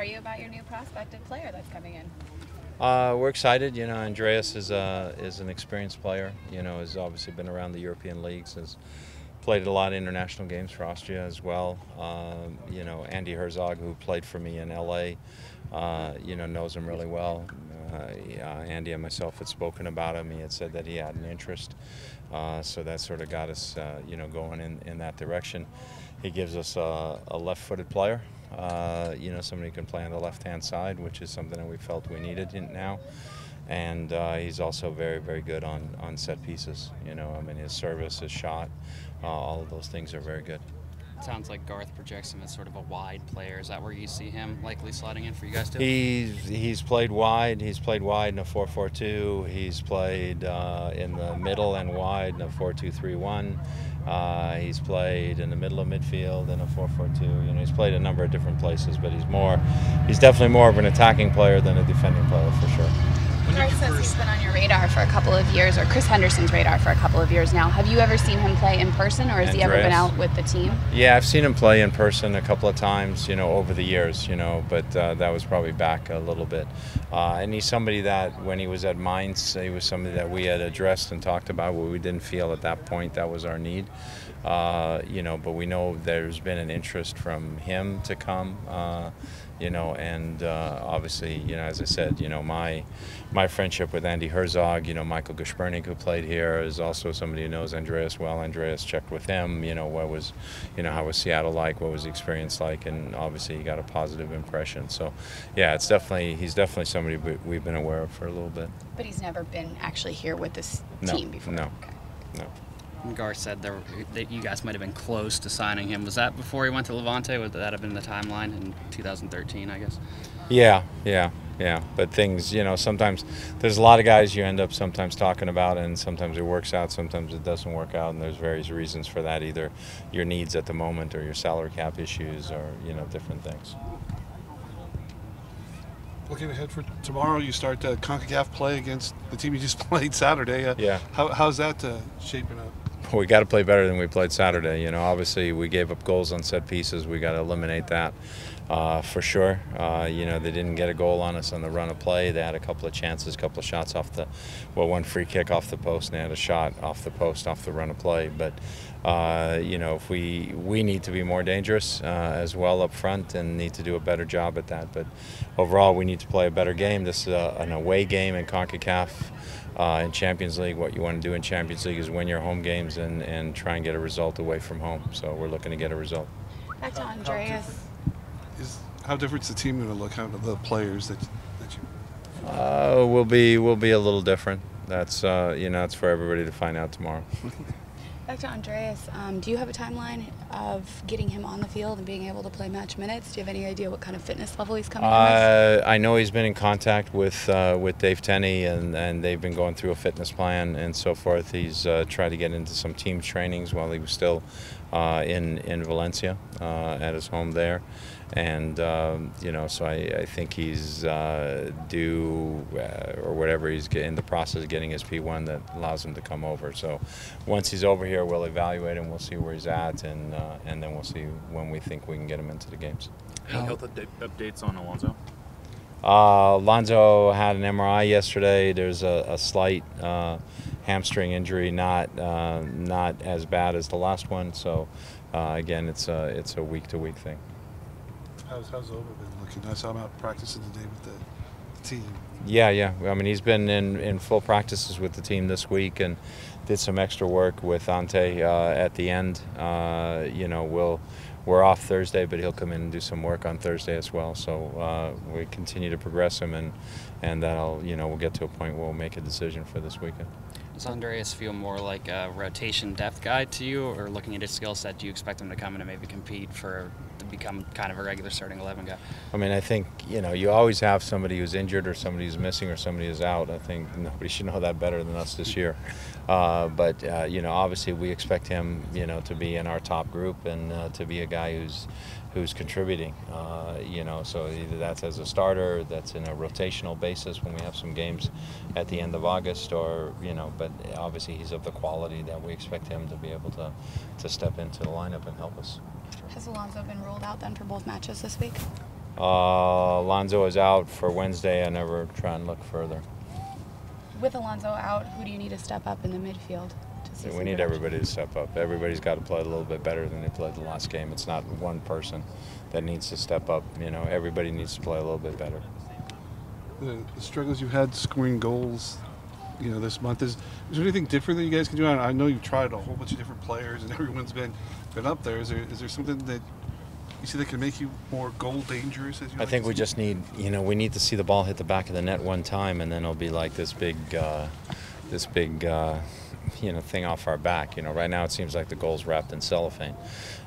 are you about your new prospective player that's coming in? We're excited. You know, Andreas is an experienced player. You know, has obviously been around the European leagues, has played a lot of international games for Austria as well. You know, Andy Herzog, who played for me in LA, you know, knows him really well. Andy and myself had spoken about him. He had said that he had an interest, so that sort of got us, you know, going in that direction. He gives us a left-footed player. You know, somebody who can play on the left-hand side, which is something that we felt we needed now. And he's also very, very good on set pieces. You know, I mean, his service, his shot, all of those things are very good. It sounds like Garth projects him as sort of a wide player. Is that where you see him likely slotting in for you guys too? He's played wide. He's played wide in a 4-4-2. He's played in the middle and wide in a 4-2-3-1. He's played in the middle of midfield in a 4-4-2. You know, he's played a number of different places, but he's definitely more of an attacking player than a defending player for sure. Garth says he's been on your radar for a couple of years, or Chris Henderson's radar for a couple of years now. Have you ever seen him play in person, or has he ever been out with the team? Yeah, I've seen him play in person a couple of times, you know, over the years, you know, but that was probably back a little bit. And he's somebody that, when he was at Mainz, he was somebody that we had addressed and talked about, what we didn't feel at that point that was our need. You know, but we know there's been an interest from him to come, you know, and obviously, you know, as I said, you know, my friendship with Andy Herzog, you know, Michael Geschbernig, who played here, is also somebody who knows Andreas well. Andreas checked with him, you know, how was Seattle like, what was the experience like, and obviously he got a positive impression. So, yeah, he's definitely somebody we've been aware of for a little bit. But he's never been actually here with this team before? No, okay. No. Garth said that you guys might have been close to signing him. Was that before he went to Levante? Would that have been the timeline in 2013, I guess? Yeah. But things, you know, sometimes there's a lot of guys you end up sometimes talking about, and sometimes it works out, sometimes it doesn't work out, and there's various reasons for that, either your needs at the moment or your salary cap issues or, you know, different things. Looking ahead for tomorrow, you start CONCACAF play against the team you just played Saturday. Yeah. How's that shaping up? We got to play better than we played Saturday. You know, obviously we gave up goals on set pieces. We got to eliminate that for sure. You know, they didn't get a goal on us on the run of play. They had a couple of chances, a couple of shots off one free kick off the post, and they had a shot off the post off the run of play. But you know, if we need to be more dangerous as well up front, and need to do a better job at that. But overall, we need to play a better game. This is an away game in CONCACAF. In Champions League, what you want to do in Champions League is win your home games and try and get a result away from home. So we're looking to get a result. Back to Andreas. How different is the team going to look? How the players that you? Will be a little different. That's you know, it's for everybody to find out tomorrow. Back to Andreas. Do you have a timeline of getting him on the field and being able to play match minutes? Do you have any idea what kind of fitness level he's coming in with? I know he's been in contact with Dave Tenney, and they've been going through a fitness plan and so forth. He's tried to get into some team trainings while he was still in Valencia at his home there. And you know, so I think he's due or whatever, he's in the process of getting his P1 that allows him to come over. So once he's over here, we'll evaluate him, we'll see where he's at, and then we'll see when we think we can get him into the games. Any health updates on Alonso? Alonso had an MRI yesterday. There's a slight hamstring injury, not as bad as the last one. So again, it's a week-to-week thing. How's Over been looking? I saw him out practicing today with the team. Yeah. I mean, he's been in full practices with the team this week and did some extra work with Ante at the end. You know, we're off Thursday, but he'll come in and do some work on Thursday as well. So we continue to progress him, and that'll, you know, we'll get to a point where we'll make a decision for this weekend. Does Andreas feel more like a rotation depth guy to you, or looking at his skill set, do you expect him to come in and maybe compete to become kind of a regular starting 11 guy? I mean, I think, you know, you always have somebody who's injured or somebody who's missing or somebody who's out. I think nobody should know that better than us this year. But you know, obviously we expect him, you know, to be in our top group and to be a guy who's contributing. You know, so either that's as a starter, that's in a rotational basis when we have some games at the end of August, or, you know, but obviously he's of the quality that we expect him to be able to step into the lineup and help us. Has Alonso been ruled out then for both matches this week? Alonso is out for Wednesday. I never try and look further. With Alonso out, who do you need to step up in the midfield to see? We need everybody to step up. Everybody's got to play a little bit better than they played the last game. It's not one person that needs to step up. You know, everybody needs to play a little bit better. The struggles you had scoring goals, you know, this month, is there anything different that you guys can do? I know you've tried a whole bunch of different players and everyone's been up there. Is there something that you see that can make you more goal dangerous? As you I think we just need, you know, we need to see the ball hit the back of the net one time, and then it'll be like this big, you know, thing off our back. You know, right now it seems like the goal's wrapped in cellophane,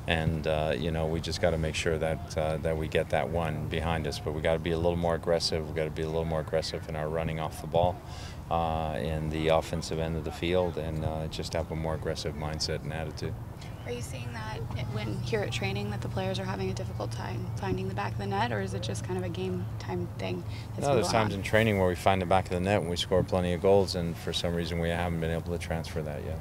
and you know, we just got to make sure that that we get that one behind us. But we got to be a little more aggressive. We got to be a little more aggressive in our running off the ball, in the offensive end of the field, and just have a more aggressive mindset and attitude. Are you seeing that when here at training that the players are having a difficult time finding the back of the net, or is it just kind of a game time thing? No, there's times in training where we find the back of the net and we score plenty of goals, and for some reason we haven't been able to transfer that yet.